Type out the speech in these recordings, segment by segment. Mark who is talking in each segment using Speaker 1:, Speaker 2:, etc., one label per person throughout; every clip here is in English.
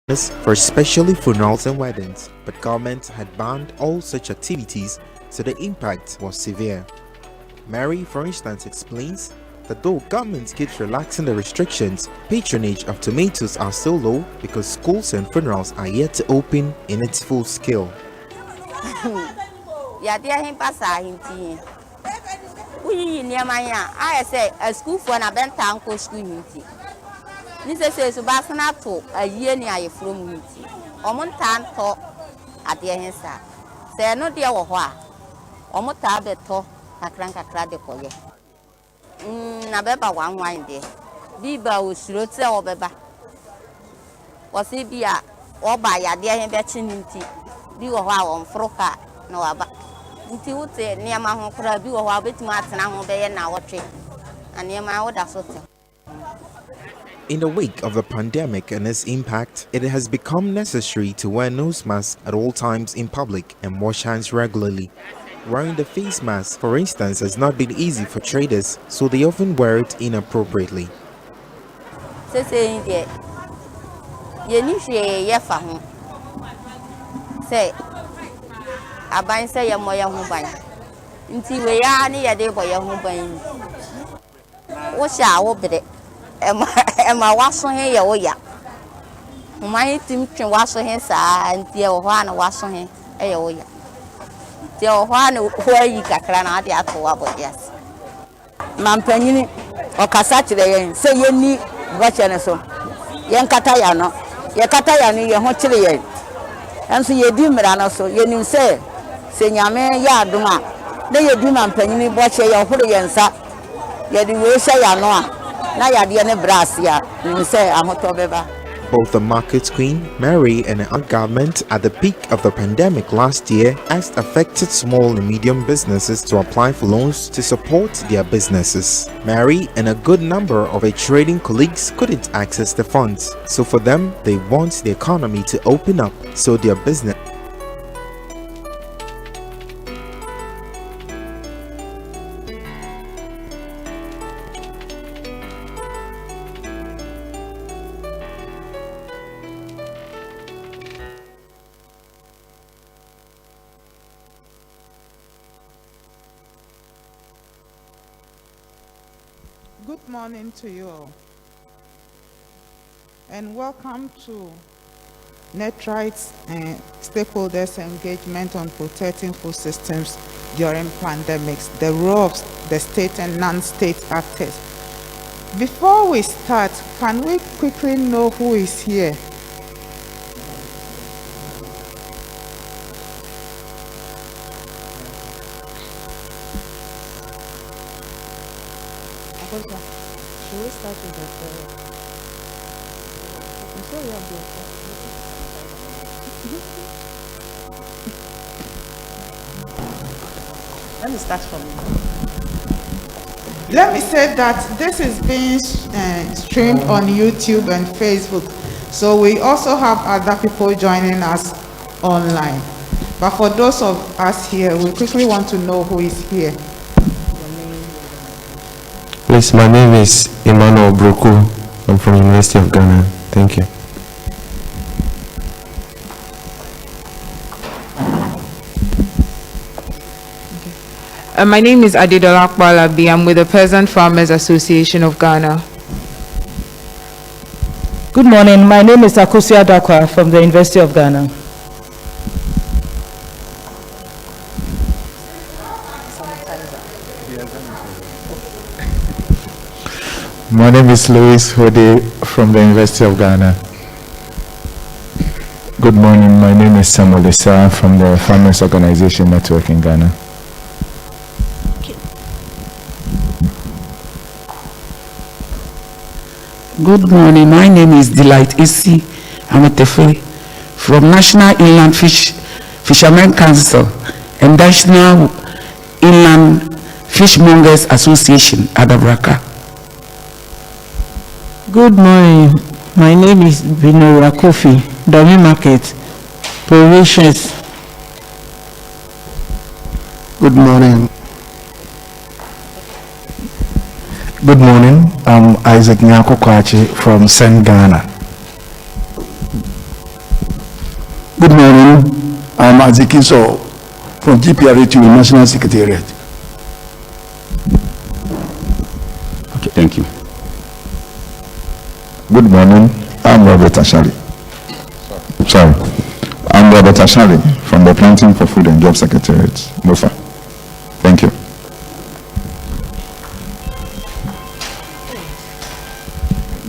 Speaker 1: for especially funerals and weddings, but government had banned all such activities, so the impact was severe. Mary, for instance, explains that though government keeps relaxing the restrictions, patronage of tomatoes are still low because schools and funerals are yet to open in its full scale.
Speaker 2: I say a school for an event uncle school. This says Basana to a year near from meeting. Omontan talk at the end. Say no dear or what. Omotabe talk a crank a crowd for you. Nabeba one wine day. Biba was rote or beba. Was it be a or by a dear him betching tea? Be a while on froca, no about. Until near my home could be a while bit much and I'm obeying now tree. And near my order so.
Speaker 1: In the wake of the pandemic and its impact, it has become necessary to wear nose masks at all times in public and wash hands regularly. Wearing the face mask, for instance, has not been easy for traders, so they often wear it inappropriately.
Speaker 2: Say, you need to say, I buy say your moya who buy. Until we are near the boy who buy. What shall I open it? Am I washing here? Oh, yeah. My team can wash his and the one washing him. Oh, yeah. The one where you can cry out the apple, yes. Mampenny or Cassati, say you need watch and so. Young Catayano, your Catayani, your hotelier. And so you do Mirano, so you say, Yame Yaduma. They you do Mampenny, watch your holy and sa. Yet you will say, I know.
Speaker 1: Both the market queen, Mary, and the government at the peak of the pandemic last year asked affected small and medium businesses to apply for loans to support their businesses. Mary and a good number of her trading colleagues couldn't access the funds, so for them, they want the economy to open up so their business.
Speaker 3: Good morning to you all, and welcome to Netright's Stakeholder's Engagement on Protecting Food Systems During Pandemics, the role of the state and non-state actors. Before we start, can we quickly know who is here? Should we start with the prayer? I'm sorry,
Speaker 4: Let me start from.
Speaker 3: Let me say that this is being streamed on YouTube and Facebook, so we also have other people joining us online. But for those of us here, we quickly want to know who is here.
Speaker 5: Please, my name is Emmanuel Broku. I'm from the University of Ghana. Thank you.
Speaker 6: My name is Adedola Akbalabi. I'm with the Peasant Farmers Association of Ghana.
Speaker 4: Good morning. My name is Akusia Dakwa from the University of Ghana.
Speaker 7: My name is Louis Hode from the University of Ghana. Good morning. My name is Samuel Issa from the Farmers Organization Network in Ghana.
Speaker 8: Good morning. My name is Delight Isi Ametefe from National Inland Fishermen Council and National Inland Fishmongers Association, Adabraka.
Speaker 4: Good morning. My name is Binora Kofi, Dummy Market, Provisions.
Speaker 9: Good morning. Good morning. I'm Isaac Nyako Kwachi from Sen Ghana. Good morning. I'm Azikiso from GPRA2 National Secretariat.
Speaker 7: Okay, thank you. Good morning. I'm Robert Ashali. Sorry. I'm Robert Ashali from the Planting for Food and Job Secretariat, MOFA. Thank you.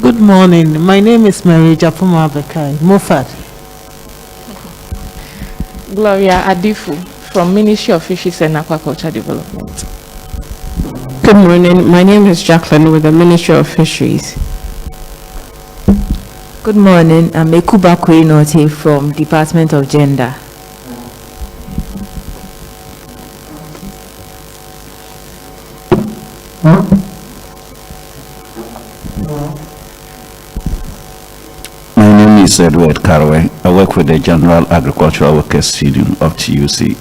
Speaker 4: Good morning. My name is Mary Japuma Bekai, Mofat.
Speaker 10: Gloria Adifu from Ministry of Fisheries and Aquaculture Development.
Speaker 11: Good morning. My name is Jacqueline with the Ministry of Fisheries.
Speaker 12: Good morning. I'm Ekuba Kwenote from Department of Gender.
Speaker 13: My name is Edward Carway. I work with the General Agricultural Workers Union of TUC.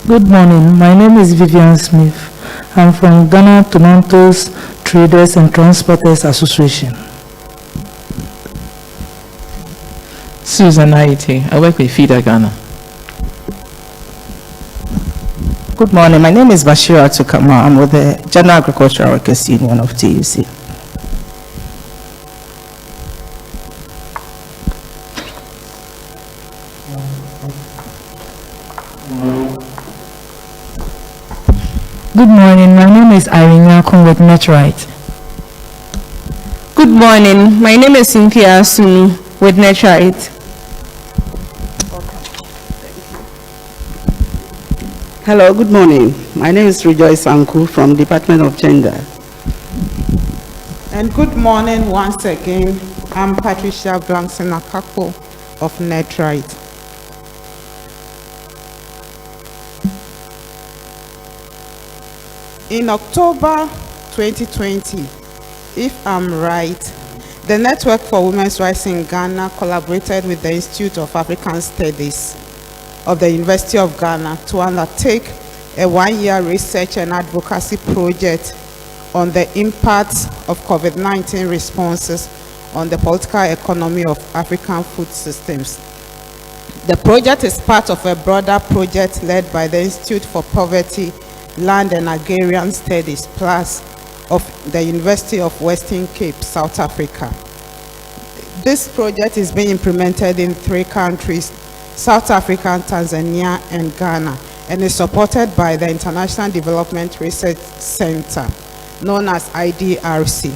Speaker 14: Good morning. My name is Vivian Smith. I'm from Ghana Tomatoes Traders and Transporters Association.
Speaker 15: Susan Aite. I work with FIDA Ghana.
Speaker 16: Good morning. My name is Bashir Atukama. I'm with the General Agricultural Workers Union of TUC.
Speaker 14: Good morning. My name is Irene Yakun with Netright.
Speaker 11: Good morning. My name is Cynthia Sunu with Netright.
Speaker 17: Hello, good morning. My name is Rejoice Anku from Department of Gender.
Speaker 3: And good morning once again. I'm Patricia Blankson Akakpo of Netright. In October 2020, if I'm right, the Network for Women's Rights in Ghana collaborated with the Institute of African Studies of the University of Ghana to undertake a one-year research and advocacy project on the impact of COVID-19 responses on the political economy of African food systems. The project is part of a broader project led by the Institute for Poverty, Land and Agrarian Studies Plus of the University of Western Cape, South Africa. This project is being implemented in 3 countries, South Africa, Tanzania, and Ghana, and is supported by the International Development Research Center, known as IDRC.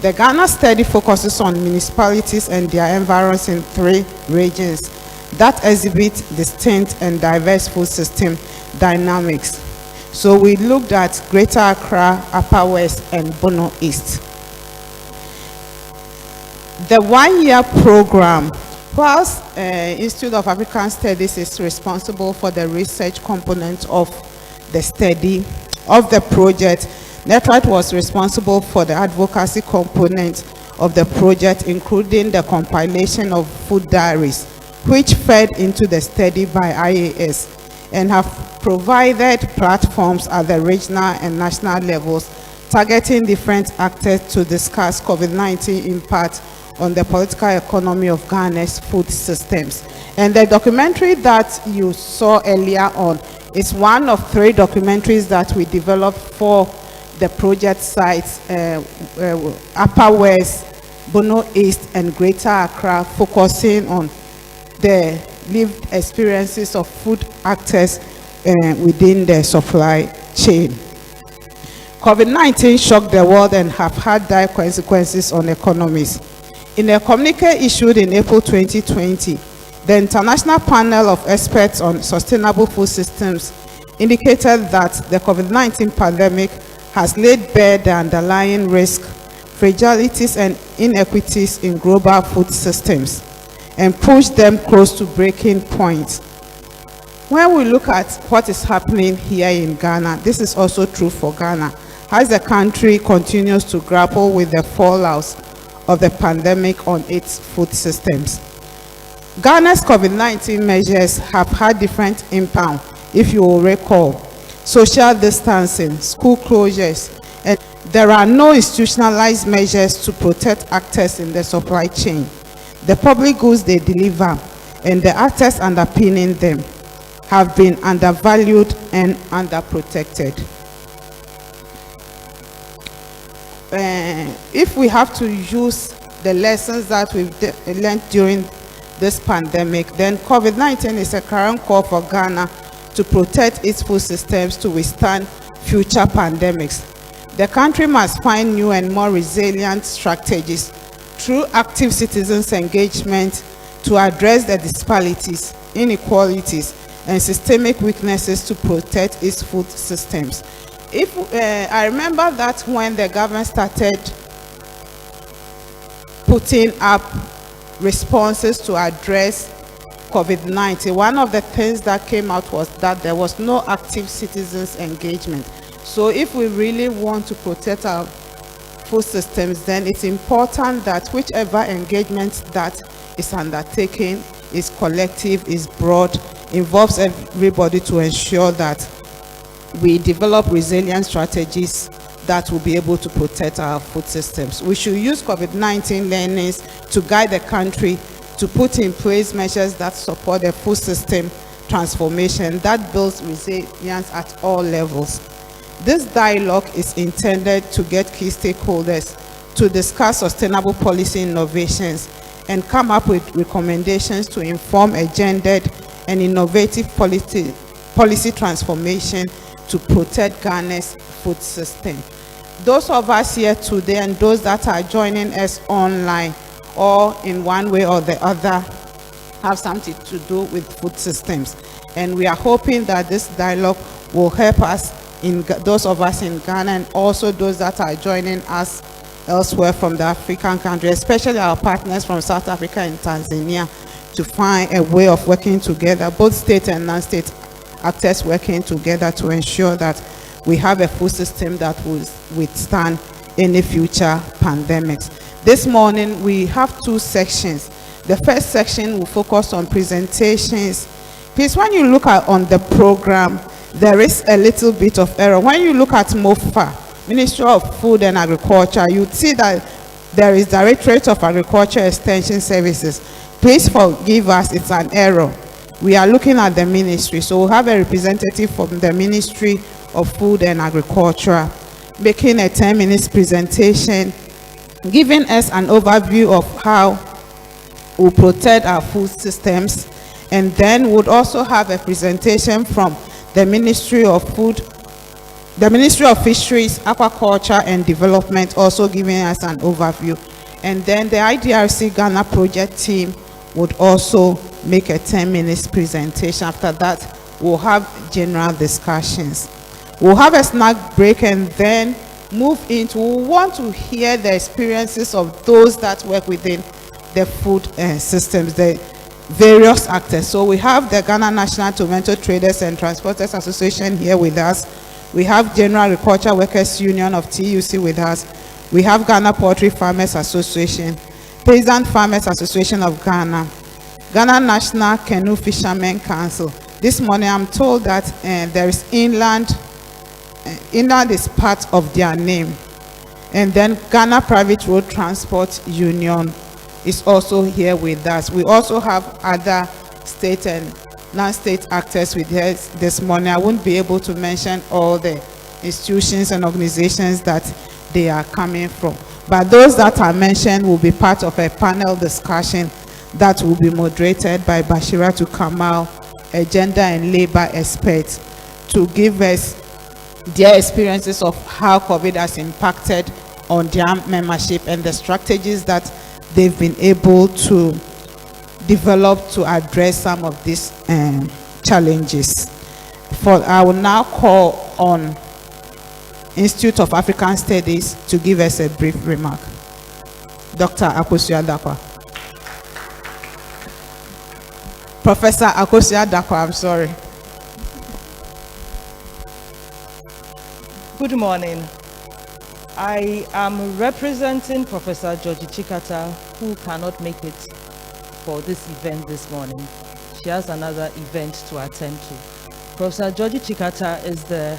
Speaker 3: The Ghana study focuses on municipalities and their environs in 3 regions that exhibit distinct and diverse food system dynamics. So we looked at Greater Accra, Upper West, and Bono East. The one-year program, whilst Institute of African Studies is responsible for the research component of the study of the project, Netright was responsible for the advocacy component of the project, including the compilation of food diaries, which fed into the study by IAS, and have provided platforms at the regional and national levels, targeting different actors to discuss COVID-19 impact on the political economy of Ghana's food systems. And the documentary that you saw earlier on is one of 3 documentaries that we developed for the project sites, Upper West, Bono East, and Greater Accra, focusing on the lived experiences of food actors within the supply chain. COVID-19 shocked the world and have had dire consequences on economies. In a communique issued in April 2020, the International Panel of Experts on Sustainable Food Systems indicated that the COVID-19 pandemic has laid bare the underlying risk, fragilities, and inequities in global food systems and pushed them close to breaking point. When we look at what is happening here in Ghana, this is also true for Ghana, as the country continues to grapple with the fallout of the pandemic on its food systems. Ghana's COVID-19 measures have had different impact, if you will recall. Social distancing, school closures, and there are no institutionalized measures to protect actors in the supply chain. The public goods they deliver and the actors underpinning them have been undervalued and underprotected. If we have to use the lessons that we've learned during this pandemic, then COVID-19 is a current call for Ghana to protect its food systems to withstand future pandemics. The country must find new and more resilient strategies through active citizens' engagement to address the disparities, inequalities, and systemic weaknesses to protect its food systems. I remember that when the government started putting up responses to address COVID-19, one of the things that came out was that there was no active citizens' engagement. So if we really want to protect our food systems, then it's important that whichever engagement that is undertaken is collective, is broad, involves everybody to ensure that we develop resilient strategies that will be able to protect our food systems. We should use COVID-19 learnings to guide the country to put in place measures that support the food system transformation that builds resilience at all levels. This dialogue is intended to get key stakeholders to discuss sustainable policy innovations and come up with recommendations to inform a gendered and innovative policy transformation to protect Ghana's food system. Those of us here today and those that are joining us online or in one way or the other have something to do with food systems. And we are hoping that this dialogue will help us, those of us in Ghana and also those that are joining us elsewhere from the African country, especially our partners from South Africa and Tanzania, to find a way of working together, both state and non-state actors working together to ensure that we have a food system that will withstand any future pandemics. This morning, we have two sections. The first section will focus on presentations. Please, when you look on the program, there is a little bit of error. When you look at MOFA, Ministry of Food and Agriculture, you see that there is Directorate of Agriculture Extension Services. Please forgive us, it's an error. We are looking at the ministry, so we'll have a representative from the Ministry of Food and Agriculture making a 10-minute presentation, giving us an overview of how we protect our food systems, and then we'll also have a presentation from the Ministry of Food, the Ministry of Fisheries, Aquaculture and Development, also giving us an overview. And then the IDRC Ghana project team would also make a 10-minute presentation. After that, we'll have general discussions. We'll have a snack break and then move into, we want to hear the experiences of those that work within the food systems, the various actors. So we have the Ghana National Tomato Traders and Transporters Association here with us. We have General Agriculture Workers Union of TUC with us. We have Ghana Poultry Farmers Association, Peasant Farmers Association of Ghana, Ghana National Canoe Fishermen Council. This morning I'm told that there is inland is part of their name. And then Ghana Private Road Transport Union is also here with us. We also have other state and non-state actors with us this morning. I won't be able to mention all the institutions and organizations that they are coming from. But those that are mentioned will be part of a panel discussion that will be moderated by Bashiratu Kamal, a gender and labor expert, to give us their experiences of how COVID has impacted on their membership and the strategies that they've been able to develop to address some of these challenges. I will now call on Institute of African Studies to give us a brief remark. Dr. Akosua-Dankwa. Professor Akosua-Dankwa, I'm sorry.
Speaker 18: Good morning. I am representing Professor Georgie Chikata, who cannot make it for this event this morning. She has another event to attend to. Professor Georgie Chikata is the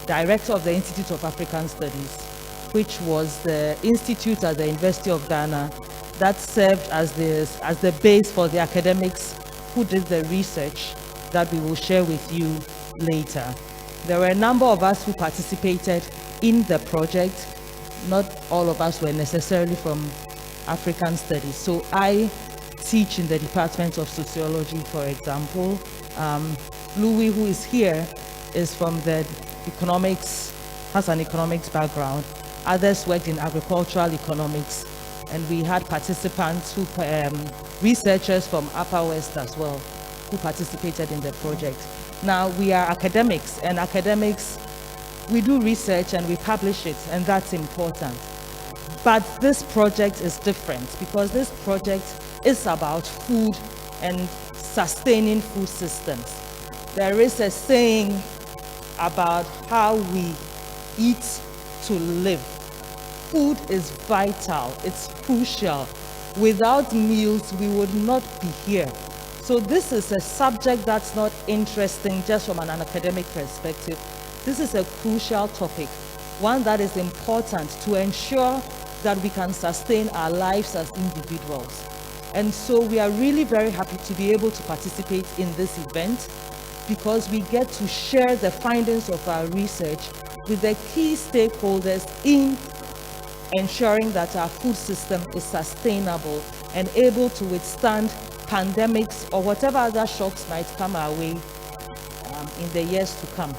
Speaker 18: Director of the Institute of African Studies, which was the institute at the University of Ghana that served as the base for the academics who did the research that we will share with you later. There were a number of us who participated in the project. Not all of us were necessarily from African studies. So I teach in the Department of Sociology, for example. Louis, who is here, is from the economics, has an economics background. Others worked in agricultural economics, and we had participants who, researchers from Upper West as well, who participated in the project. Now, we are academics, and academics, we do research and we publish it, and that's important. But this project is different because this project is about food and sustaining food systems. There is a saying about how we eat to live. Food is vital, it's crucial. Without meals, we would not be here. So this is a subject that's not interesting just from an academic perspective. This is a crucial topic, one that is important to ensure that we can sustain our lives as individuals. And so we are really very happy to be able to participate in this event because we get to share the findings of our research with the key stakeholders in ensuring that our food system is sustainable and able to withstand pandemics or whatever other shocks might come our way in the years to come.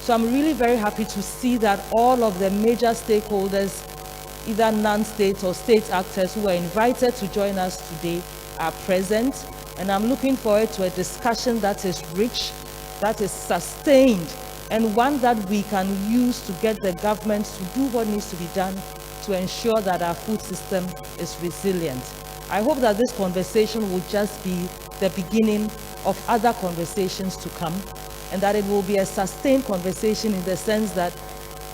Speaker 18: So I'm really very happy to see that all of the major stakeholders, either non-state or state actors who were invited to join us today, are present. And I'm looking forward to a discussion that is rich, that is sustained, and one that we can use to get the government to do what needs to be done to ensure that our food system is resilient. I hope that this conversation will just be the beginning of other conversations to come, and that it will be a sustained conversation in the sense that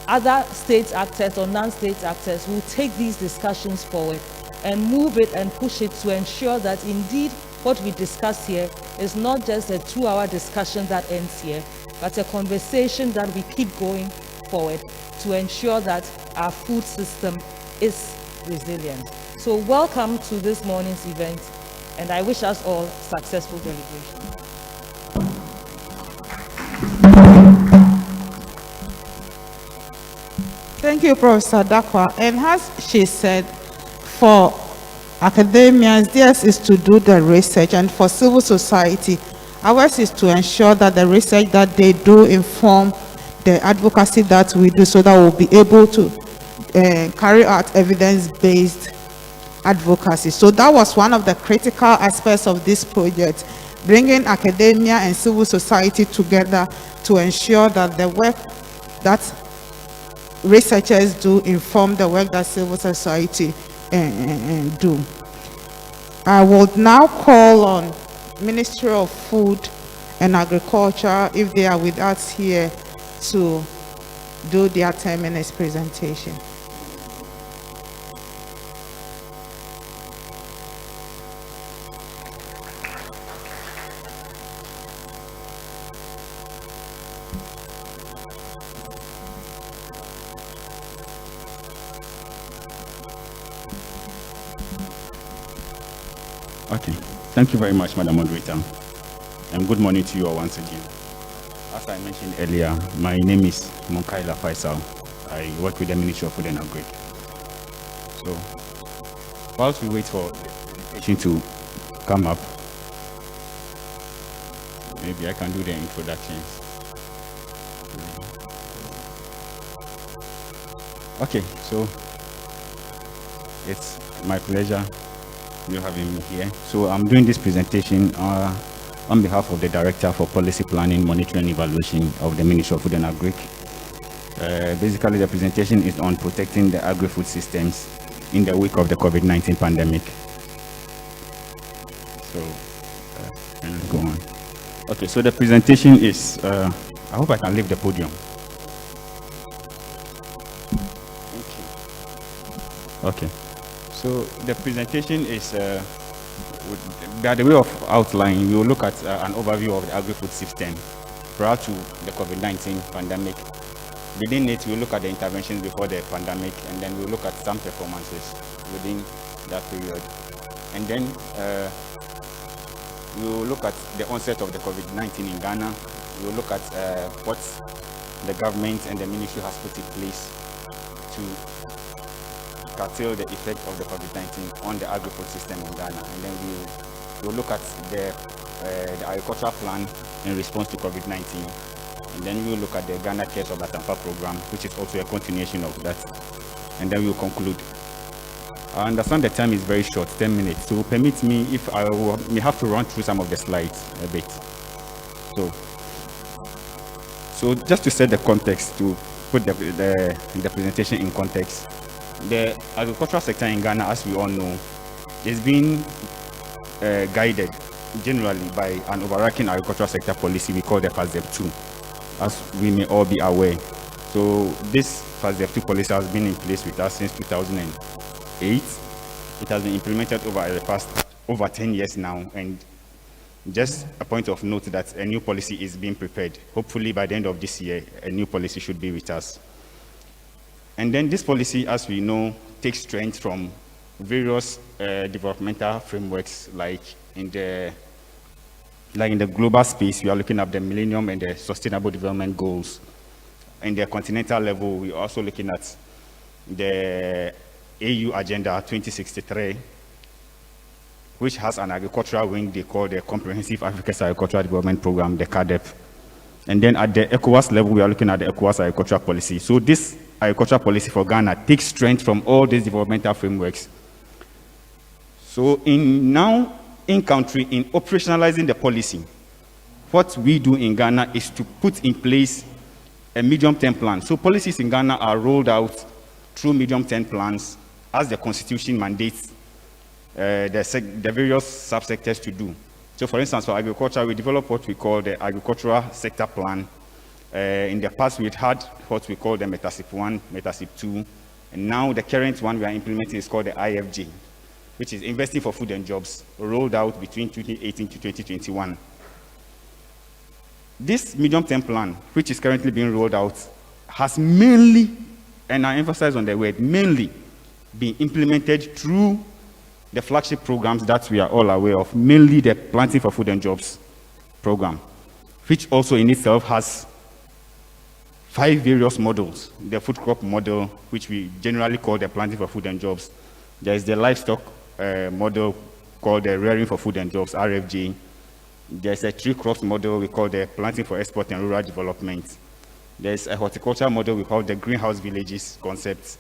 Speaker 18: other state actors or non-state actors will take these discussions forward and move it and push it to ensure that indeed what we discuss here is not just a 2-hour discussion that ends here, but a conversation that we keep going forward to ensure that our food system is resilient. So welcome to this morning's event, and I wish us all successful deliberation.
Speaker 3: Thank you, Professor Dakwa. And as she said, for academians, theirs is to do the research, and for civil society, ours is to ensure that the research that they do inform the advocacy that we do so that we'll be able to carry out evidence-based advocacy. So that was one of the critical aspects of this project, bringing academia and civil society together to ensure that the work that researchers do inform the work that civil society do. I would now call on Ministry of Food and Agriculture, if they are with us here, to do their 10 minutes presentation.
Speaker 19: Okay, thank you very much, Madam Moderator, and good morning to you all once again. As I mentioned earlier, my name is Monkaila Faisal. I work with the Ministry of Food and Agri. So, whilst we wait for the presentation to come up, maybe I can do the introductions. Okay, so it's my pleasure you having me here. So I'm doing this presentation on behalf of the Director for Policy Planning, Monitoring and Evaluation of the Ministry of Food and Agri. Basically, the presentation is on protecting the agri-food systems in the wake of the COVID-19 pandemic. So, go on. Okay, so the presentation is, I hope I can leave the podium. Okay. So the presentation is, by the way of outline, we will look at an overview of the agri-food system prior to the COVID-19 pandemic. Within it, we'll look at the interventions before the pandemic, and then we'll look at some performances within that period. And then we will look at the onset of the COVID-19 in Ghana. We will look at what the government and the ministry has put in place to curtail the effect of the COVID-19 on the agri-food system in Ghana. And then we will look at the agricultural plan in response to COVID-19. And then we will look at the Ghana Cares of Atampa program, which is also a continuation of that. And then we will conclude. I understand the time is very short, 10 minutes. So permit me if I may have to run through some of the slides a bit. So just to set the context, to put the presentation in context, the agricultural sector in Ghana, as we all know, is being guided generally by an overarching agricultural sector policy we call the FASEP2, as we may all be aware. So this FASEP2 policy has been in place with us since 2008. It has been implemented over the past over 10 years now, and just a point of note that a new policy is being prepared. Hopefully by the end of this year, a new policy should be with us. And then this policy, as we know, takes strength from various developmental frameworks, like in the global space, we are looking at the Millennium and the Sustainable Development Goals. In the continental level, we are also looking at the AU Agenda 2063, which has an agricultural wing they call the Comprehensive Africa's Agricultural Development Program, the CADEP. And then at the ECOWAS level, we are looking at the ECOWAS agricultural policy. So this agricultural policy for Ghana takes strength from all these developmental frameworks. So in country, in operationalizing the policy, what we do in Ghana is to put in place a medium-term plan. So policies in Ghana are rolled out through medium-term plans as the constitution mandates the various subsectors to do. So for instance, for agriculture, we develop what we call the agricultural sector plan. In the past, we had what we call the Metasip 1, Metasip 2, and now the current one we are implementing is called the IFG, which is Investing for Food and Jobs, rolled out between 2018 to 2021. This medium-term plan, which is currently being rolled out, has mainly, and I emphasize on the word, mainly been implemented through the flagship programs that we are all aware of, mainly the Planting for Food and Jobs program, which also in itself has 5 various models. The food crop model, which we generally call the Planting for Food and Jobs. There is the livestock model called the Rearing for Food and Jobs, RFJ. There's a tree crops model we call the Planting for Export and Rural Development. There's a horticulture model we call the Greenhouse Villages concept.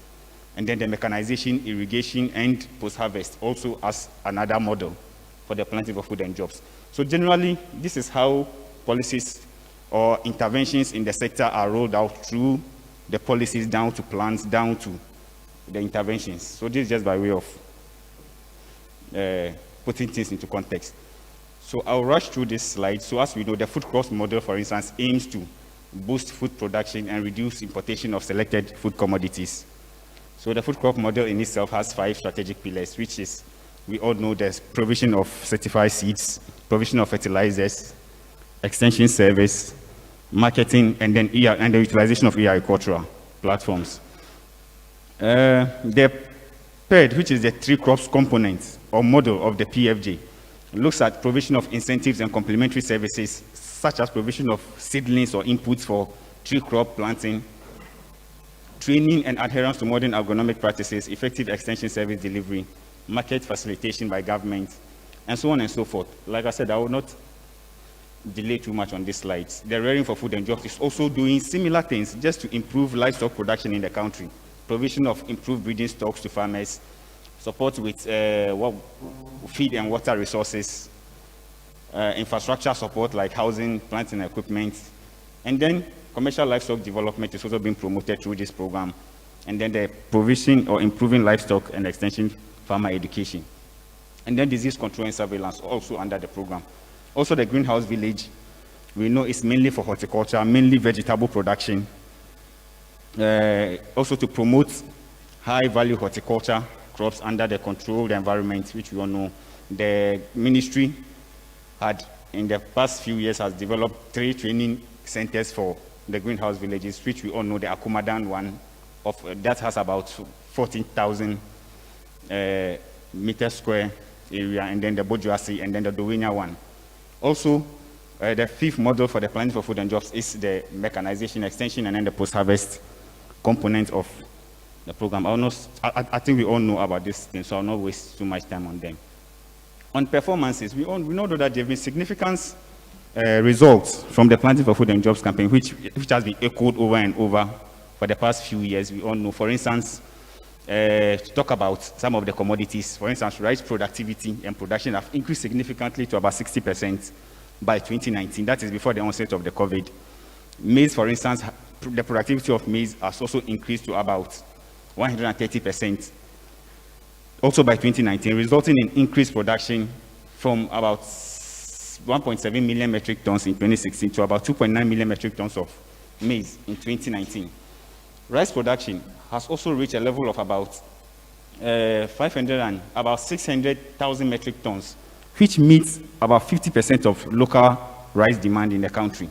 Speaker 19: And then the mechanization, irrigation, and post-harvest also as another model for the Planting for Food and Jobs. So generally, this is how policies or interventions in the sector are rolled out through the policies down to plans, down to the interventions. So this is just by way of putting things into context. So I'll rush through this slide. So as we know, the food crops model, for instance, aims to boost food production and reduce importation of selected food commodities. So the food crop model in itself has 5 strategic pillars, which is, we all know, there's provision of certified seeds, provision of fertilizers, extension service, marketing, and then the utilization of agricultural platforms. The PED, which is the tree crops component or model of the PFJ, looks at provision of incentives and complementary services, such as provision of seedlings or inputs for tree crop planting, training and adherence to modern agronomic practices, effective extension service delivery, market facilitation by government, and so on and so forth. Like I said, I will not delay too much on these slides. The Rearing for Food and Jobs is also doing similar things just to improve livestock production in the country. Provision of improved breeding stocks to farmers, support with feed and water resources, infrastructure support like housing, plant and equipment, and then commercial livestock development is also being promoted through this program, and then the provision or improving livestock and extension farmer education. And then disease control and surveillance also under the program. Also the greenhouse village, we know it's mainly for horticulture, mainly vegetable production, also to promote high value horticulture crops under the controlled environment, which we all know. The ministry had in the past few years has developed 3 training centers for the greenhouse villages, which we all know. The Akumadan one that has about 14,000 meters square, area, and then the Bojuasi, and then the Dowenya one. Also, the fifth model for the Planning for Food and Jobs is the mechanization extension and then the post-harvest component of the program. I think we all know about this thing, so I'll not waste too much time on them. On performances, we know that there have been significant results from the Planting for Food and Jobs campaign, which has been echoed over and over for the past few years. We all know, for instance, to talk about some of the commodities, for instance, rice productivity and production have increased significantly to about 60% by 2019. That is before the onset of the COVID. Maize, for instance, the productivity of maize has also increased to about 130%, also by 2019, resulting in increased production from about 1.7 million metric tons in 2016 to about 2.9 million metric tons of maize in 2019. Rice production has also reached a level of about 600,000 metric tons, which meets about 50% of local rice demand in the country.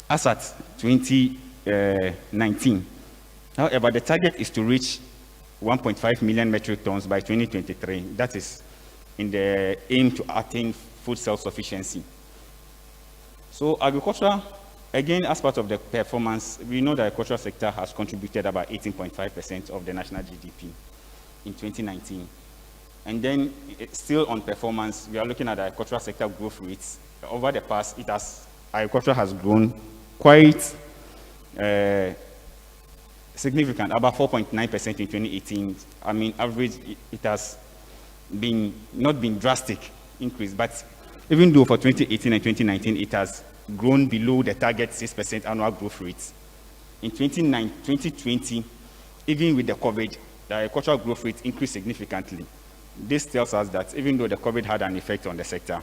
Speaker 19: As at 2019, however, the target is to reach 1.5 million metric tons by 2023. That is in the aim to attain food self-sufficiency. So agriculture, again, as part of the performance, we know the agricultural sector has contributed about 18.5% of the national GDP in 2019. And then, still on performance, we are looking at the agricultural sector growth rates. Over the past, agriculture has grown quite significant, about 4.9% in 2018. I mean, average, it has not been drastic increase, but even though for 2018 and 2019, it has grown below the target 6% annual growth rates. In 2020, even with the COVID, the agricultural growth rate increased significantly. This tells us that even though the COVID had an effect on the sector,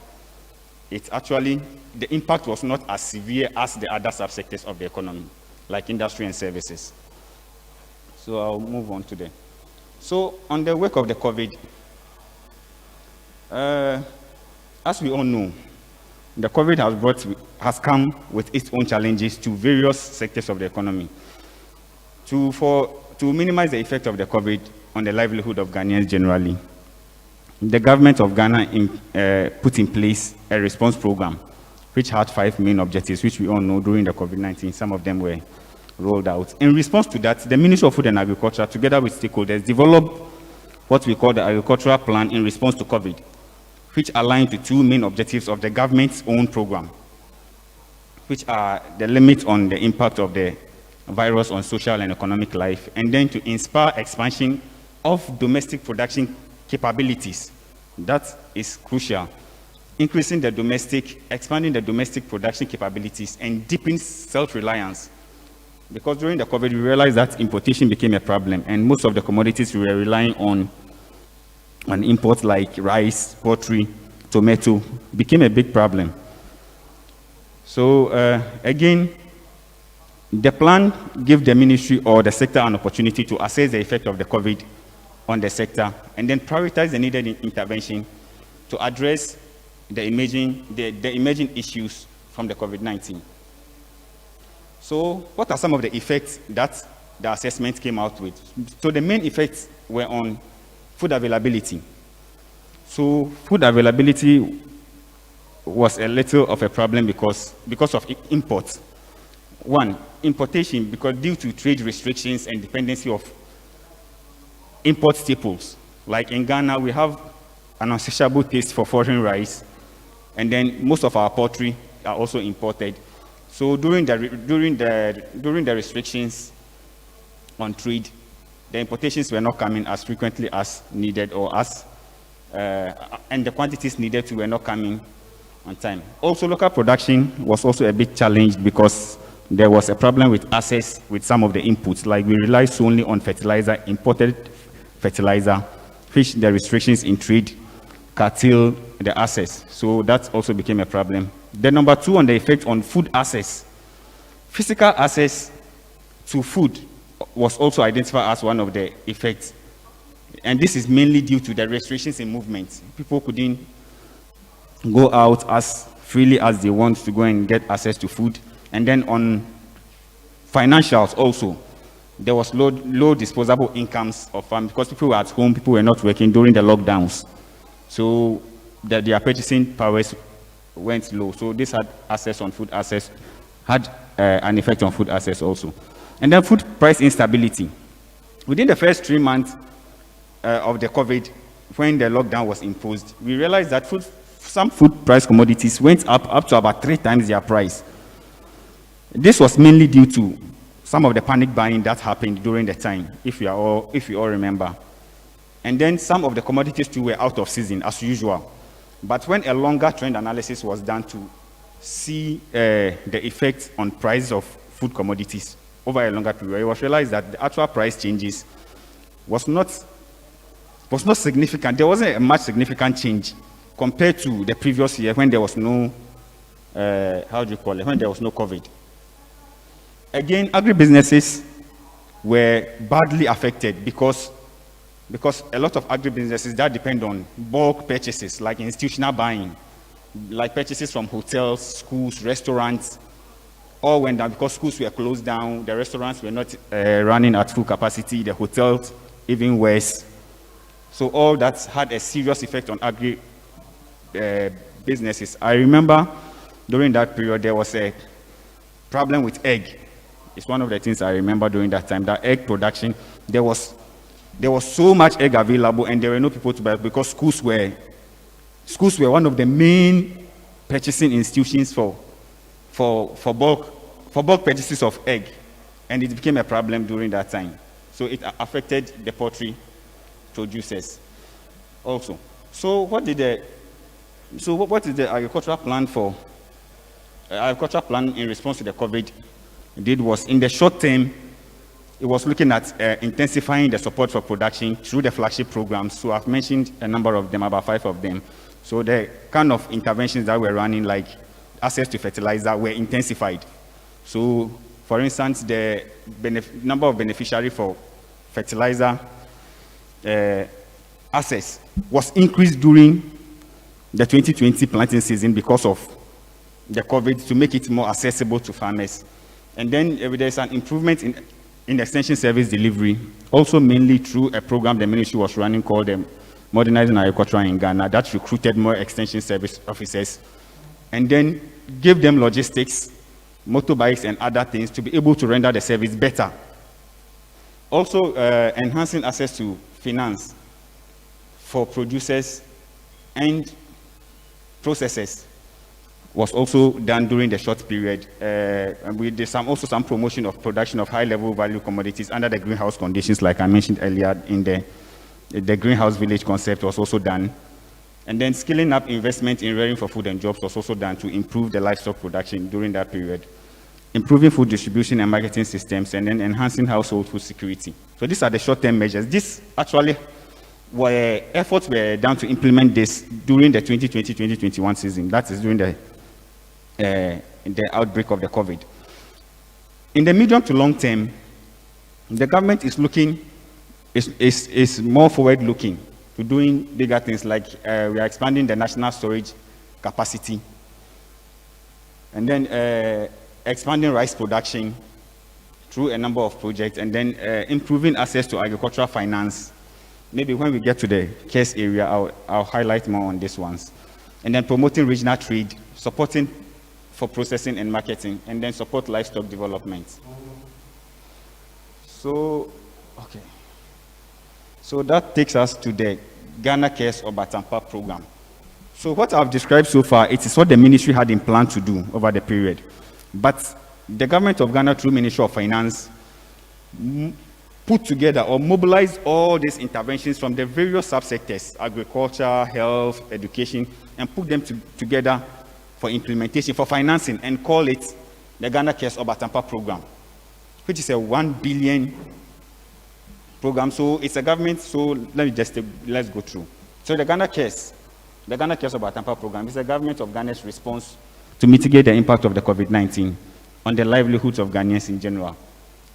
Speaker 19: the impact was not as severe as the other subsectors of the economy, like industry and services. So I'll move on today. So on the wake of the COVID, as we all know, the COVID has come with its own challenges to various sectors of the economy. To minimize the effect of the COVID on the livelihood of Ghanaians generally, the government of Ghana put in place a response program, which had 5 main objectives, which we all know during the COVID-19, some of them were rolled out. In response to that, the Ministry of Food and Agriculture, together with stakeholders, developed what we call the agricultural plan in response to COVID, which aligned to 2 main objectives of the government's own program, which are the limit on the impact of the virus on social and economic life, and then to inspire expansion of domestic production capabilities. That is crucial. Expanding the domestic production capabilities and deepening self-reliance. Because during the COVID, we realized that importation became a problem, and most of the commodities we were relying on imports like rice, poultry, tomato, became a big problem. So again, the plan gave the ministry or the sector an opportunity to assess the effect of the COVID on the sector, and then prioritize the needed intervention to address the emerging issues from the COVID-19. So what are some of the effects that the assessment came out with? So the main effects were on food availability. So food availability was a little of a problem because of imports. One, importation, because due to trade restrictions and dependency of import staples. Like in Ghana, we have an insatiable taste for foreign rice, and then most of our poultry are also imported. So during the restrictions on trade, the importations were not coming as frequently as needed, and the quantities needed to were not coming on time. Also, local production was also a bit challenged because there was a problem with access with some of the inputs. Like we relied solely on fertilizer, imported fertilizer, which the restrictions in trade curtail the access. So that also became a problem. Then number 2, on the effect on food access. Physical access to food was also identified as one of the effects. And this is mainly due to the restrictions in movement. People couldn't go out as freely as they want to go and get access to food. And then on financials also, there was low disposable incomes of because people were at home, people were not working during the lockdowns. So their purchasing powers went low. So this had access on food access, had an effect on food access also. And then food price instability. Within the first 3 months of the COVID, when the lockdown was imposed, we realized that some food price commodities went up to about 3 times their price. This was mainly due to some of the panic buying that happened during the time, if you all remember. And then some of the commodities too were out of season as usual. But when a longer trend analysis was done to see the effect on price of food commodities over a longer period, it was realized that the actual price changes was not significant. There wasn't a much significant change compared to the previous year when there was no, when there was no COVID. Again, agribusinesses were badly affected because a lot of agribusinesses that depend on bulk purchases, like institutional buying, like purchases from hotels, schools, restaurants, all went down because schools were closed down, the restaurants were not running at full capacity, the hotels even worse. So all that had a serious effect on agri businesses. I remember during that period there was a problem with egg. It's one of the things I remember during that time, that egg production, there was so much egg available and there were no people to buy because schools were one of the main purchasing institutions for bulk purchases of egg, and it became a problem during that time. So it affected the poultry producers also. So what is the agricultural plan in response to the COVID did was, in the short term, it was looking at intensifying the support for production through the flagship programs. So I've mentioned a number of them, about 5 of them. So the kind of interventions that were running, like access to fertilizer, were intensified. So, for instance, the number of beneficiaries for fertilizer access was increased during the 2020 planting season because of the COVID, to make it more accessible to farmers. And then there's an improvement in extension service delivery, also mainly through a program the ministry was running called the Modernizing Agriculture in Ghana, that recruited more extension service officers and then gave them logistics, motorbikes and other things to be able to render the service better. Also enhancing access to finance for producers and processors was also done during the short period. And we did also some promotion of production of high-level value commodities under the greenhouse conditions, like I mentioned earlier. In the greenhouse village concept was also done. And then scaling up investment in rearing for food and jobs was also done to improve the livestock production during that period. Improving food distribution and marketing systems, and then enhancing household food security. So these are the short-term measures. This actually efforts were done to implement this during the 2020-2021 season. That is during the outbreak of the COVID. In the medium to long term, the government is more forward-looking to doing bigger things, like we are expanding the national storage capacity, and then expanding rice production through a number of projects, and then improving access to agricultural finance. Maybe when we get to the case area, I'll highlight more on these ones. And then promoting regional trade, supporting for processing and marketing, and then support livestock development. So that takes us to the Ghana Cares or Batampa program. So what I've described so far, it is what the ministry had in plan to do over the period. But the government of Ghana, through Ministry of Finance, put together or mobilized all these interventions from the various subsectors, agriculture, health, education, and put them together for implementation, for financing, and call it the Ghana Cares or Batampa program, which is a 1 billion program. So it's a government, so let's go through. So the Ghana Cares or Batampa program is the government of Ghana's response to mitigate the impact of the COVID-19 on the livelihoods of Ghanaians in general.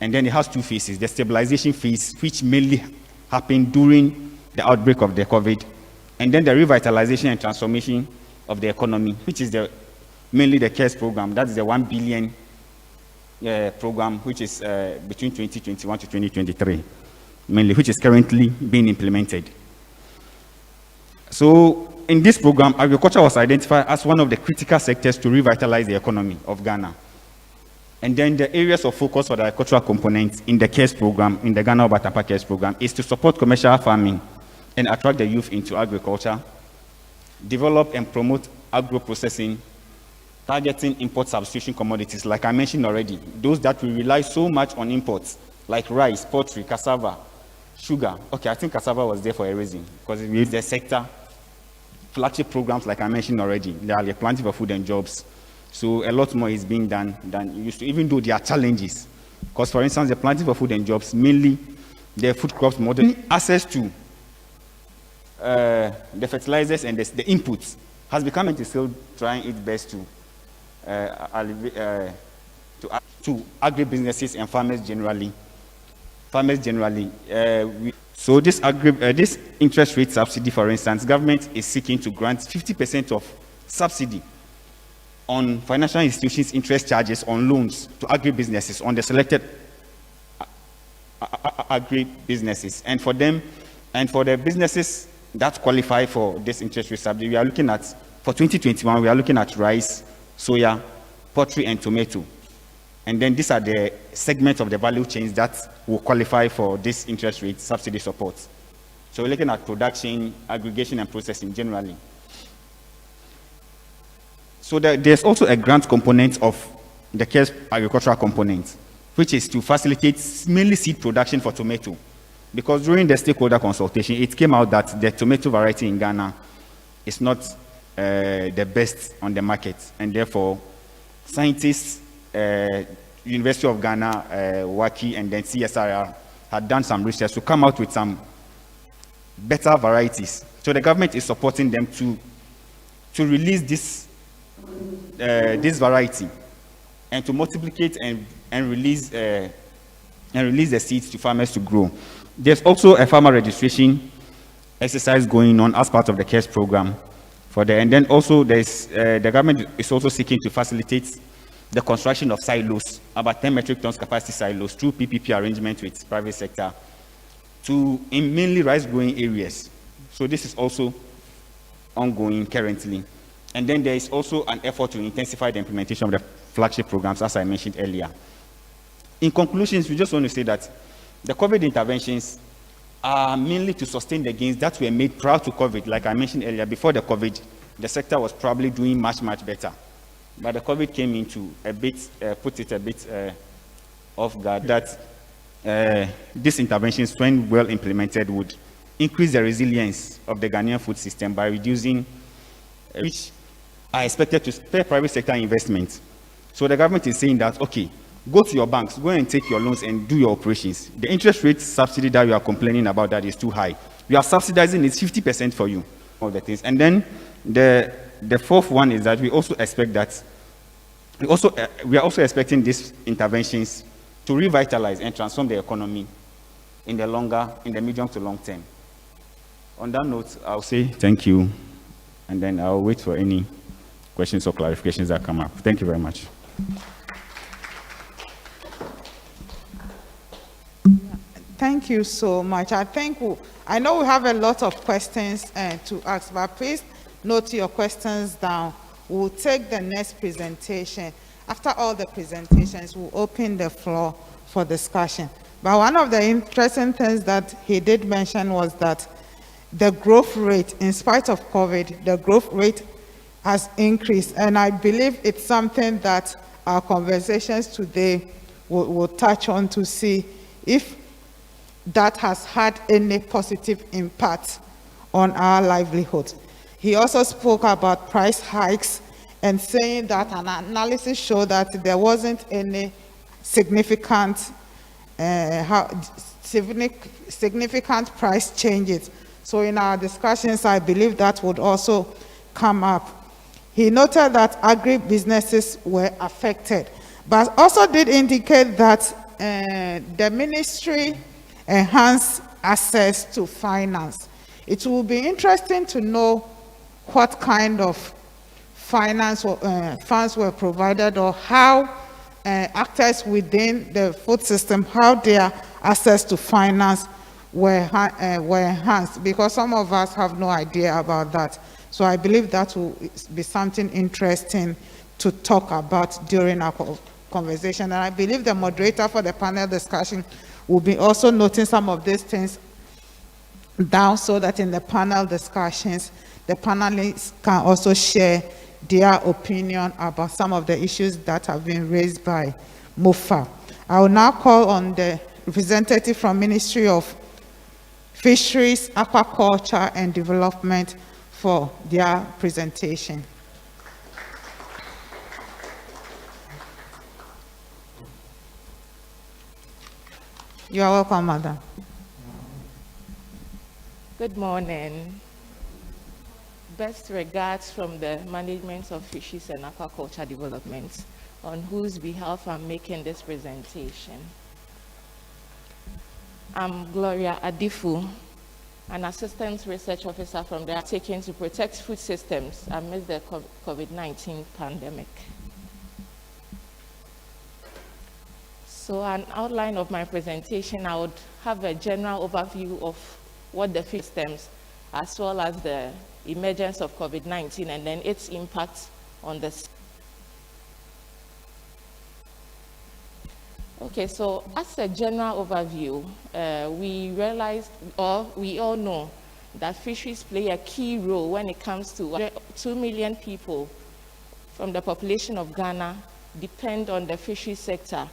Speaker 19: And then it has 2 phases: the stabilization phase, which mainly happened during the outbreak of the COVID, and then the revitalization and transformation of the economy, which is mainly the CARES program. That is the 1 billion program, which is between 2021 to 2023, mainly, which is currently being implemented. So in this program, agriculture was identified as one of the critical sectors to revitalize the economy of Ghana. And then the areas of focus for the agricultural component in the CARES program, in the Ghana Obatapa CARES program, is to support commercial farming and attract the youth into agriculture, develop and promote agro-processing, targeting import substitution commodities, like I mentioned already, those that we rely so much on imports, like rice, poultry, cassava, sugar. Okay, I think cassava was there for a reason, because it is the sector. Flagship programs, like I mentioned already, there are plenty for food and jobs. So a lot more is being done than it used to, even though there are challenges. Because, for instance, the planting for food and jobs, mainly the food crops model, access to the fertilizers and the inputs has become into still trying its best to agribusinesses and farmers generally. So this interest rate subsidy, for instance, government is seeking to grant 50% of subsidy on financial institutions' interest charges on loans to agribusinesses, on the selected agribusinesses. And for them, and for the businesses that qualify for this interest rate subsidy, we are looking at, for 2021, we are looking at rice, soya, poultry, and tomato. And then these are the segments of the value chains that will qualify for this interest rate subsidy support. So we're looking at production, aggregation, and processing generally. So there's also a grant component of the CARES agricultural component, which is to facilitate mainly seed production for tomato. Because during the stakeholder consultation, it came out that the tomato variety in Ghana is not the best on the market. And therefore, scientists, University of Ghana, WACI, and then CSIR had done some research to come out with some better varieties. So the government is supporting them to release this variety and to multiplicate and release the seeds to farmers to grow. There's also a farmer registration exercise going on as part of the CARES program and then also there's the government is also seeking to facilitate the construction of silos, about 10 metric tons capacity silos, through PPP arrangement with private sector in mainly rice growing areas. So this is also ongoing currently. And then there is also an effort to intensify the implementation of the flagship programs, as I mentioned earlier. In conclusions, we just want to say that the COVID interventions are mainly to sustain the gains that were made prior to COVID. Like I mentioned earlier, before the COVID, the sector was probably doing much, much better. But the COVID came into put it a bit off guard that these interventions, when well implemented, would increase the resilience of the Ghanaian food system by reducing, which are expected to spare private sector investment. So the government is saying that, okay, go to your banks, go and take your loans and do your operations. The interest rate subsidy that you are complaining about that is too high. We are subsidizing it 50% for you, all the things. And then the fourth one is that we also expect that, we are also expecting these interventions to revitalize and transform the economy in the medium to long term. On that note, I'll say thank you, and then I'll wait for any questions or clarifications that come up. Thank you very much.
Speaker 3: Thank you so much. I know we have a lot of questions to ask, but please note your questions down. We'll take the next presentation. After all the presentations, we'll open the floor for discussion. But one of the interesting things that he did mention was that the growth rate, in spite of COVID, the growth rate has increased. And I believe it's something that our conversations today will touch on to see if that has had any positive impact on our livelihood. He also spoke about price hikes and saying that an analysis showed that there wasn't any significant price changes. So in our discussions, I believe that would also come up. He noted that agri-businesses were affected, but also did indicate that the ministry enhanced access to finance. It will be interesting to know what kind of finance funds were provided, or how actors within the food system, how their access to finance were enhanced, because some of us have no idea about that. So I believe that will be something interesting to talk about during our conversation. And I believe the moderator for the panel discussion will be also noting some of these things down, so that in the panel discussions, the panelists can also share their opinion about some of the issues that have been raised by MOFA. I will now call on the representative from Ministry of Fisheries, Aquaculture and Development for their presentation. You are welcome, Madam.
Speaker 10: Good morning. Best regards from the Management of Fisheries and Aquaculture Development, on whose behalf I'm making this presentation. I'm Gloria Adifu, an Assistant Research Officer from the taken to protect food systems amidst the COVID-19 pandemic. So an outline of my presentation, I would have a general overview of what the food systems, as well as the emergence of COVID-19 and then its impact on the. Okay, so as a general overview, we realized, or we all know, that fisheries play a key role when it comes to 2 million people from the population of Ghana depend on the fisheries sector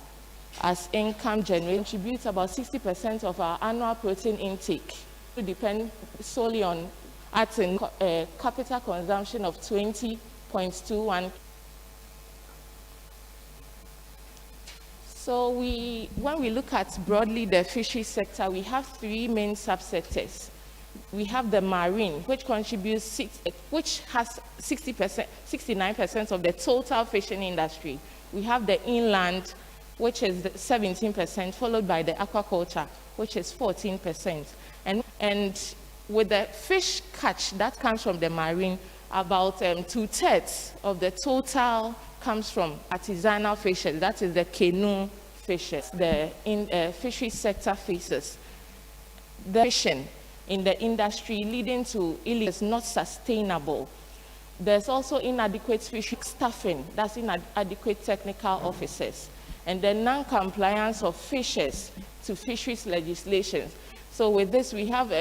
Speaker 10: as income generation, contributes about 60% of our annual protein intake. We depend solely on capital consumption of 20.21. So when we look at broadly the fisheries sector, we have three main subsectors. We have the marine, which contributes which has 69% of the total fishing industry. We have the inland, which is 17%, followed by the aquaculture, which is 14%. And with the fish catch that comes from the marine, about 2/3 of the total comes from artisanal fishes, that is the canoe fishes. The fishery sector faces the fishing in the industry leading to is not sustainable. There's also inadequate fishery staffing, that's inadequate technical officers, and the non-compliance of fishers to fisheries legislation. So with this, we have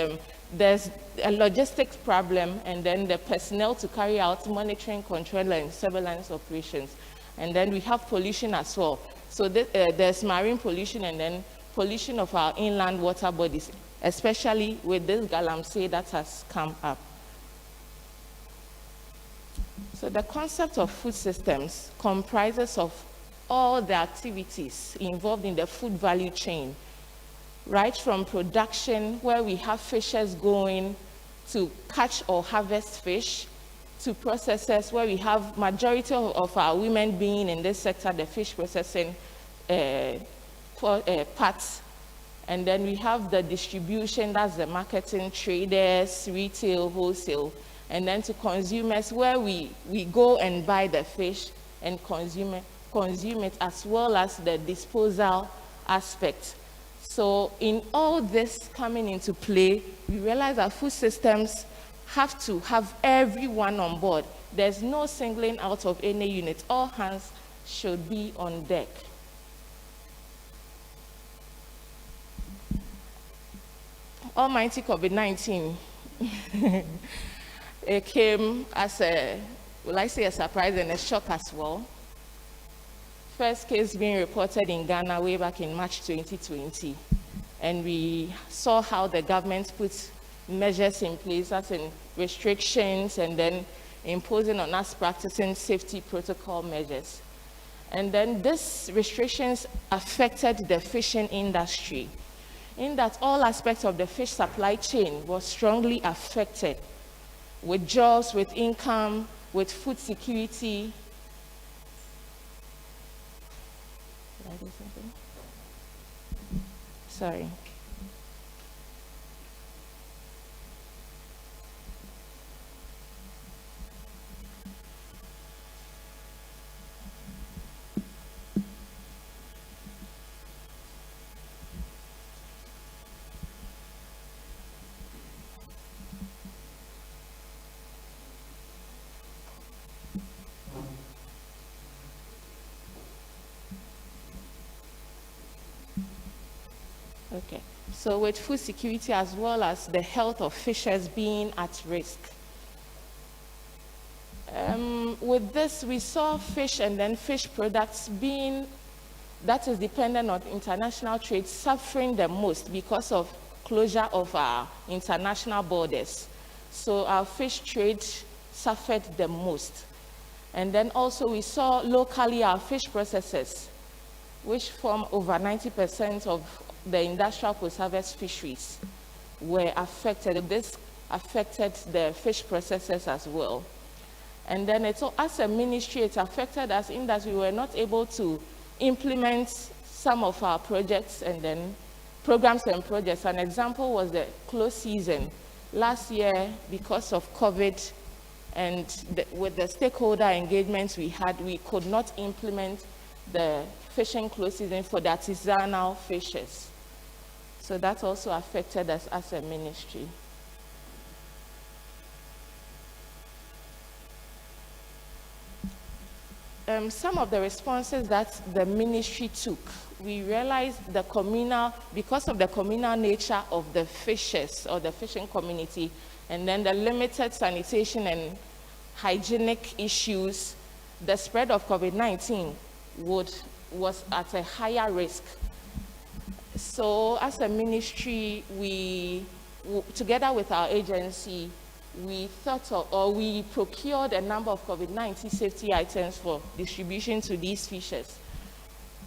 Speaker 10: there's a logistics problem, and then the personnel to carry out monitoring, control, and surveillance operations. And then we have pollution as well. So there's marine pollution and then pollution of our inland water bodies, especially with this galamsey that has come up. So the concept of food systems comprises of all the activities involved in the food value chain, right from production, where we have fishers going to catch or harvest fish, to processors, where we have majority of our women being in this sector, the fish processing parts. And then we have the distribution, that's the marketing, traders, retail, wholesale. And then to consumers, where we go and buy the fish and consume it, as well as the disposal aspect. So in all this coming into play, we realize that food systems have to have everyone on board. There's no singling out of any unit. All hands should be on deck. Almighty COVID-19, it came as a, will I say, a surprise and a shock as well. First case being reported in Ghana way back in March 2020. And we saw how the government put measures in place, as in restrictions, and then imposing on us practicing safety protocol measures. And then these restrictions affected the fishing industry, in that all aspects of the fish supply chain was strongly affected, with jobs, with income, with food security. Did I do something? Sorry. Okay. So with food security as well as the health of fishers being at risk. With this, we saw fish and then fish products being, that is dependent on international trade, suffering the most because of closure of our international borders. So our fish trade suffered the most. And then also we saw locally our fish processors, which form over 90% of the industrial post-harvest fisheries, were affected. This affected the fish processors as well. And then as a ministry, it affected us in that we were not able to implement some of our projects and then programs and projects. An example was the close season. Last year, because of COVID and with the stakeholder engagements we had, we could not implement the fishing close season for the artisanal fishers. So that also affected us as a ministry. Some of the responses that the ministry took, we realized because of the communal nature of the fishers or the fishing community, and then the limited sanitation and hygienic issues, the spread of COVID-19 was at a higher risk. So as a ministry, we, together with our agency, we procured a number of COVID-19 safety items for distribution to these fishers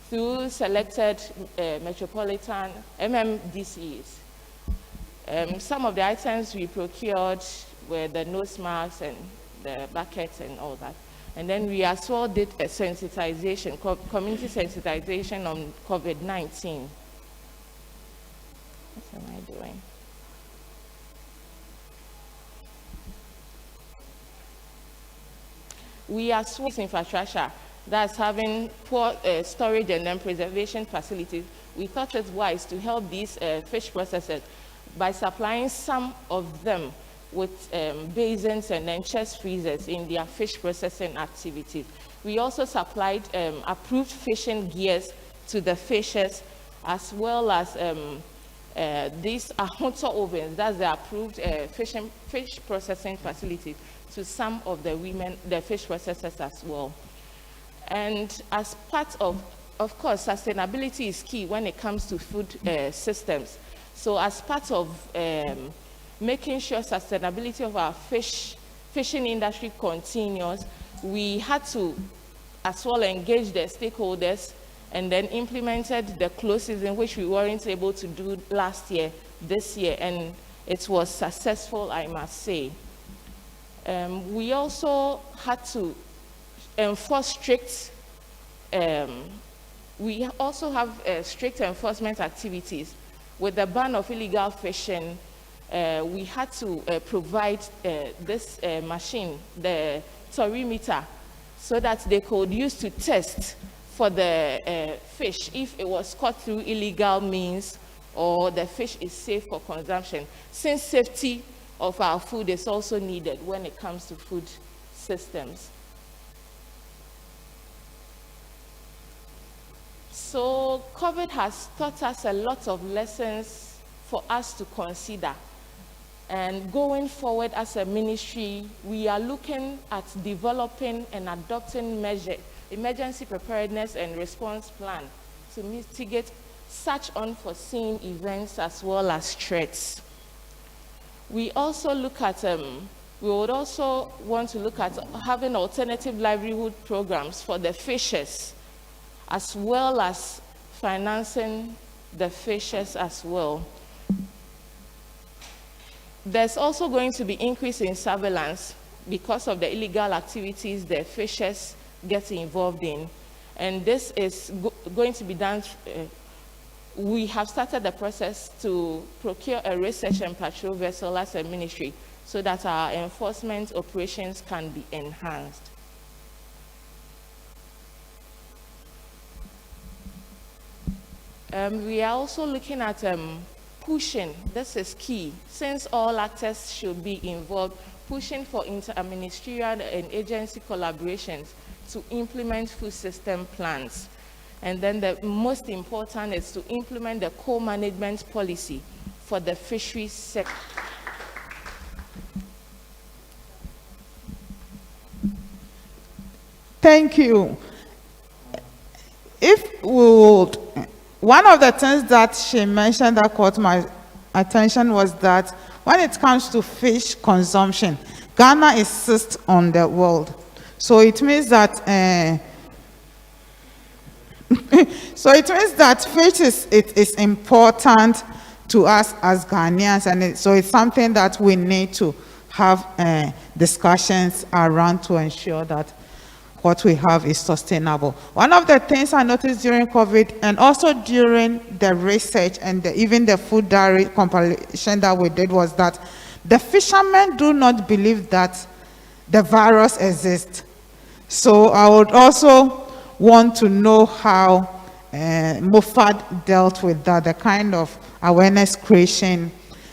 Speaker 10: through selected metropolitan MMDCs. Some of the items we procured were the nose masks and the buckets and all that. And then we as well did a sensitization, community sensitization on COVID-19. What am I doing? We as well as infrastructure that's having poor storage and then preservation facilities. We thought it wise to help these fish processors by supplying some of them with basins and then chest freezers in their fish processing activities. We also supplied approved fishing gears to the fishers, as well as these ahonto ovens, that's the approved fish processing facilities, to some of the fish processors as well. And as part of course, sustainability is key when it comes to food systems. So as part of making sure sustainability of our fishing industry continues, we had to as well engage the stakeholders and then implemented the close season, which we weren't able to do last year, this year, and it was successful, I must say. We also had to enforce strict, we also have strict enforcement activities. With the ban of illegal fishing, we had to provide this machine, the torimeter, so that they could use to test for the fish if it was caught through illegal means or the fish is safe for consumption, since safety of our food is also needed when it comes to food systems. So COVID has taught us a lot of lessons for us to consider. And going forward as a ministry, we are looking at developing and adopting emergency preparedness and response plan to mitigate such unforeseen events as well as threats. We also look at, we would also want to look at having alternative livelihood programs for the fishers, as well as financing the fishers as well. There's also going to be increase in surveillance because of the illegal activities the fishers get involved in. And this is going to be done, we have started the process to procure a research and patrol vessel as a ministry so that our enforcement operations can be enhanced. We are also looking at pushing, this is key, since all actors should be involved, pushing for inter-ministerial and agency collaborations to implement food system plans. And then the most important is to implement the co-management policy for the fisheries sector.
Speaker 3: Thank you. If we would, one of the things that she mentioned that caught my attention was that when it comes to fish consumption, Ghana is sixth on the world. So it means that fish is important to us as Ghanaians, and so it's something that we need to have discussions around to ensure that what we have is sustainable. One of the things I noticed during COVID and also during the research and even the food diary compilation that we did was that the fishermen do not believe that the virus exists. So I would also want to know how MOFAD dealt with that, the kind of awareness creation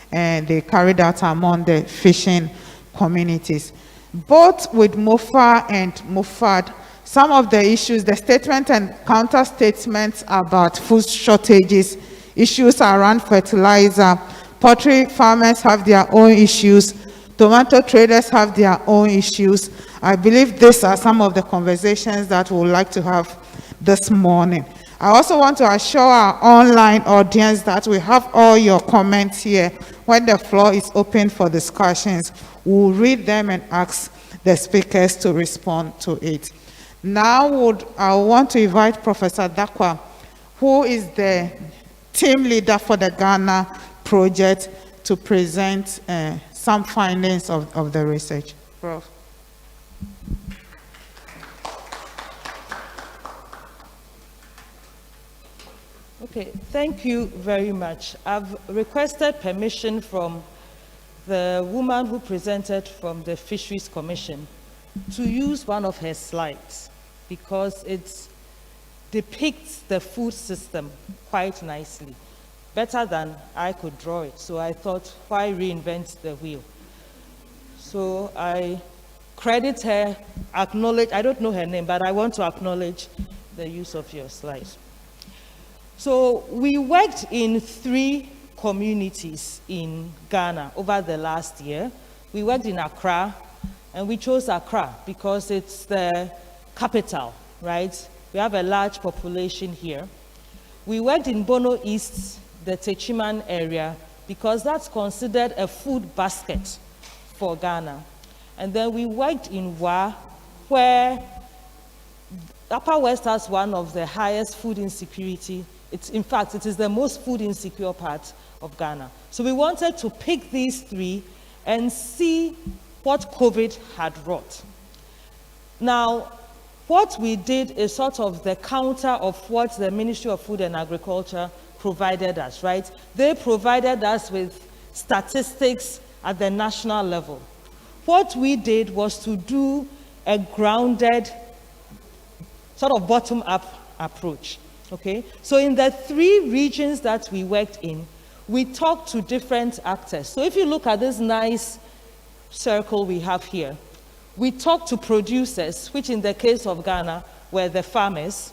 Speaker 3: they carried out among the fishing communities. Both with MOFA and MOFAD, some of the issues, the statement and counter statements about food shortages, issues around fertilizer, poultry farmers have their own issues, tomato traders have their own issues. I believe these are some of the conversations that we would like to have this morning. I also want to assure our online audience that we have all your comments here. When the floor is open for discussions, we'll read them and ask the speakers to respond to it. Now I want to invite Professor Dakwa, who is the team leader for the Ghana project, to present some findings of the research. Prof.
Speaker 18: Okay, thank you very much. I've requested permission from the woman who presented from the Fisheries Commission to use one of her slides because it depicts the food system quite nicely, better than I could draw it. So I thought, why reinvent the wheel? So I credit her, acknowledge, I don't know her name, but I want to acknowledge the use of your slides. So we worked in 3 communities in Ghana over the last year. We worked in Accra, and we chose Accra because it's the capital, right? We have a large population here. We worked in Bono East, the Techiman area, because that's considered a food basket for Ghana. And then we worked in Wa, where Upper West has one of the highest food insecurity. In fact, it is the most food insecure part of Ghana. So we wanted to pick these 3 and see what COVID had wrought. Now, what we did is sort of the counter of what the Ministry of Food and Agriculture provided us, right? They provided us with statistics at the national level. What we did was to do a grounded, sort of bottom-up approach. Okay, so in the 3 regions that we worked in, we talked to different actors. So if you look at this nice circle we have here, we talked to producers, which in the case of Ghana were the farmers.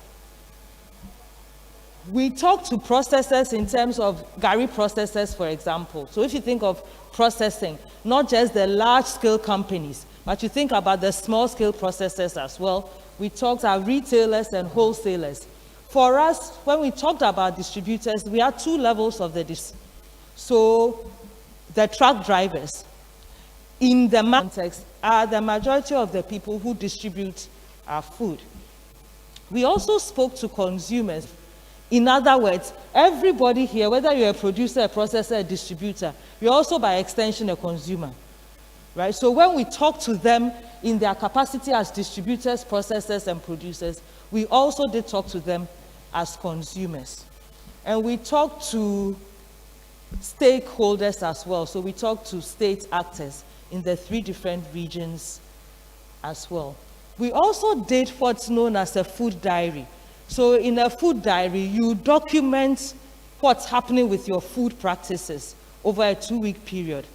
Speaker 18: We talked to processors in terms of Gari processors, for example. So if you think of processing, not just the large-scale companies, but you think about the small-scale processors as well. We talked to retailers and wholesalers. For us, when we talked about distributors, we had 2 levels of the So the truck drivers, in the context, are the majority of the people who distribute our food. We also spoke to consumers. In other words, everybody here, whether you're a producer, a processor, a distributor, you're also by extension a consumer, right? So when we talk to them in their capacity as distributors, processors, and producers, we also did talk to them as consumers. And we talked to stakeholders as well. So we talked to state actors in the 3 different regions as well. We also did what's known as a food diary. So in a food diary, you document what's happening with your food practices over a 2-week period.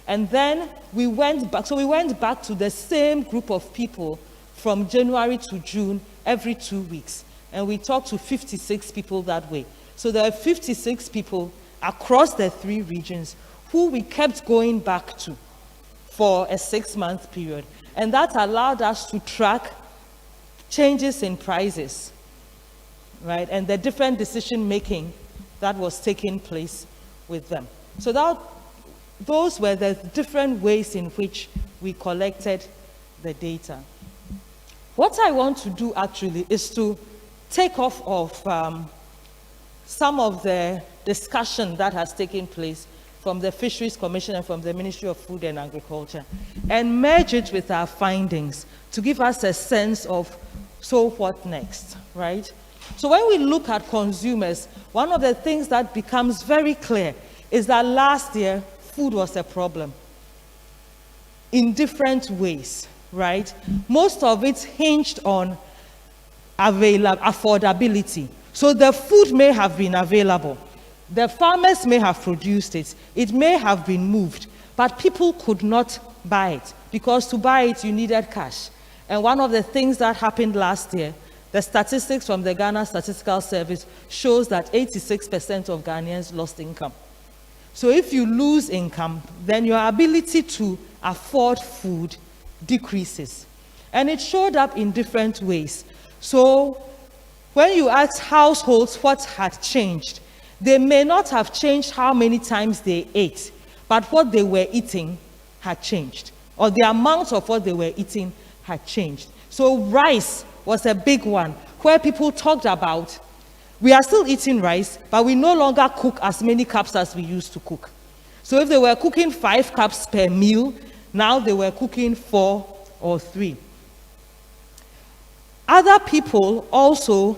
Speaker 18: And then we went back, so we went back to the same group of people from January to June every 2 weeks. and we talked to 56 people that way. So there are 56 people across the 3 regions who we kept going back to for a 6-month period. And that allowed us to track changes in prices, right? And the different decision making that was taking place with them. So those were the different ways in which we collected the data. What I want to do actually is to take off of some of the discussion that has taken place from the Fisheries Commission and from the Ministry of Food and Agriculture and merge it with our findings to give us a sense of, so what next, right? So when we look at consumers, one of the things that becomes very clear is that last year, food was a problem in different ways, right? Most of it hinged on affordability. So the food may have been available. The farmers may have produced it. It may have been moved, but people could not buy it because to buy it, you needed cash. And one of the things that happened last year, the statistics from the Ghana Statistical Service shows that 86% of Ghanaians lost income. So if you lose income, then your ability to afford food decreases. And it showed up in different ways. So when you ask households what had changed, they may not have changed how many times they ate, but what they were eating had changed, or the amount of what they were eating had changed. So rice was a big one, where people talked about, we are still eating rice, but we no longer cook as many cups as we used to cook. So if they were cooking 5 cups per meal, now they were cooking 4 or 3. Other people also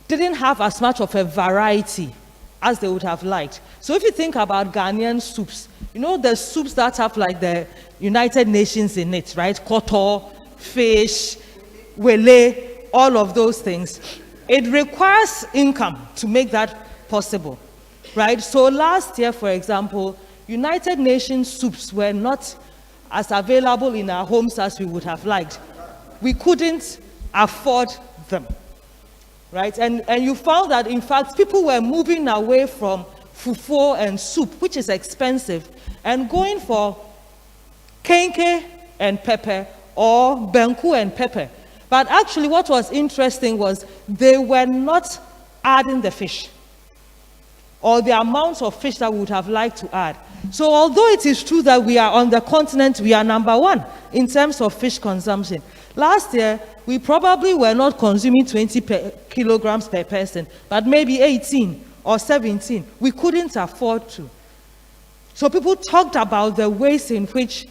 Speaker 18: didn't have as much of a variety as they would have liked. So if you think about Ghanaian soups, you know the soups that have like the United Nations in it, right? Koto, fish, wele, all of those things. It requires income to make that possible, right? So last year, for example, United Nations soups were not as available in our homes as we would have liked. We couldn't afford them. Right? And you found that, in fact, people were moving away from fufu and soup, which is expensive, and going for kenke and pepper or benku and pepper. But actually what was interesting was they were not adding the fish or the amount of fish that we would have liked to add. So although it is true that we are on the continent, we are #1 in terms of fish consumption. Last year, we probably were not consuming 20 kilograms per person, but maybe 18 or 17. We couldn't afford to. So people talked about the ways in which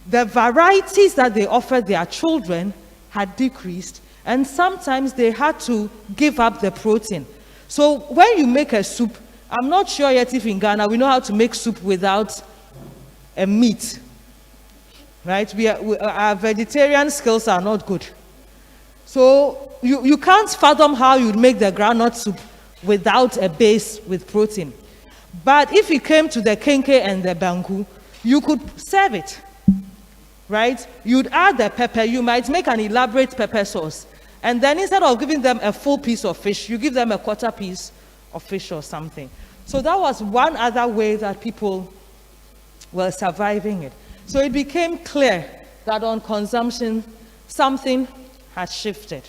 Speaker 18: the varieties that they offered their children had decreased, and sometimes they had to give up the protein. So when you make a soup, I'm not sure yet if in Ghana we know how to make soup without a meat. Right? Our vegetarian skills are not good. So you can't fathom how you'd make the groundnut soup without a base with protein. But if it came to the kenke and the banku, you could serve it. Right? You'd add the pepper, you might make an elaborate pepper sauce. And then instead of giving them a full piece of fish, you give them a quarter piece of fish or something. So that was one other way that people were surviving it. So it became clear that on consumption, something had shifted.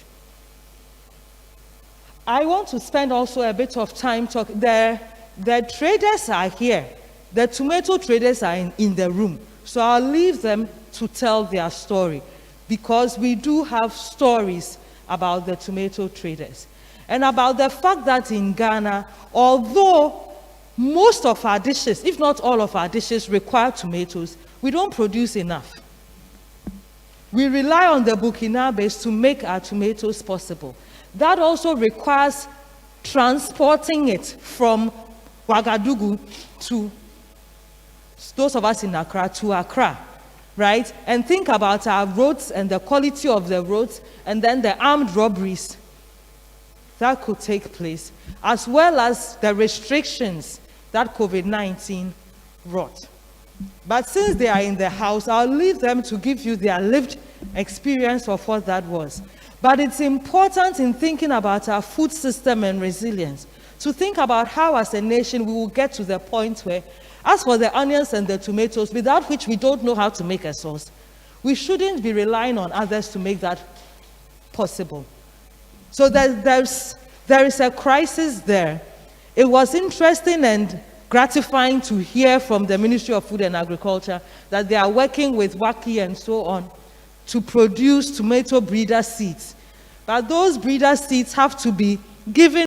Speaker 18: I want to spend also a bit of time talking. The traders are here. The tomato traders are in the room. So I'll leave them to tell their story, because we do have stories about the tomato traders and about the fact that in Ghana, although most of our dishes, if not all of our dishes, require tomatoes, we don't produce enough. We rely on the Burkinabes to make our tomatoes possible. That also requires transporting it from Ouagadougou to those of us in Accra to Accra, right? And think about our roads and the quality of the roads, and then the armed robberies that could take place, as well as the restrictions that COVID-19 brought. But since they are in the house, I'll leave them to give you their lived experience of what that was. But it's important in thinking about our food system and resilience to think about how as a nation we will get to the point where, as for the onions and the tomatoes, without which we don't know how to make a sauce, we shouldn't be relying on others to make that possible. So there is a crisis there. It was interesting and gratifying to hear from the Ministry of Food and Agriculture that they are working with WACI and so on to produce tomato breeder seeds. But those breeder seeds have to be given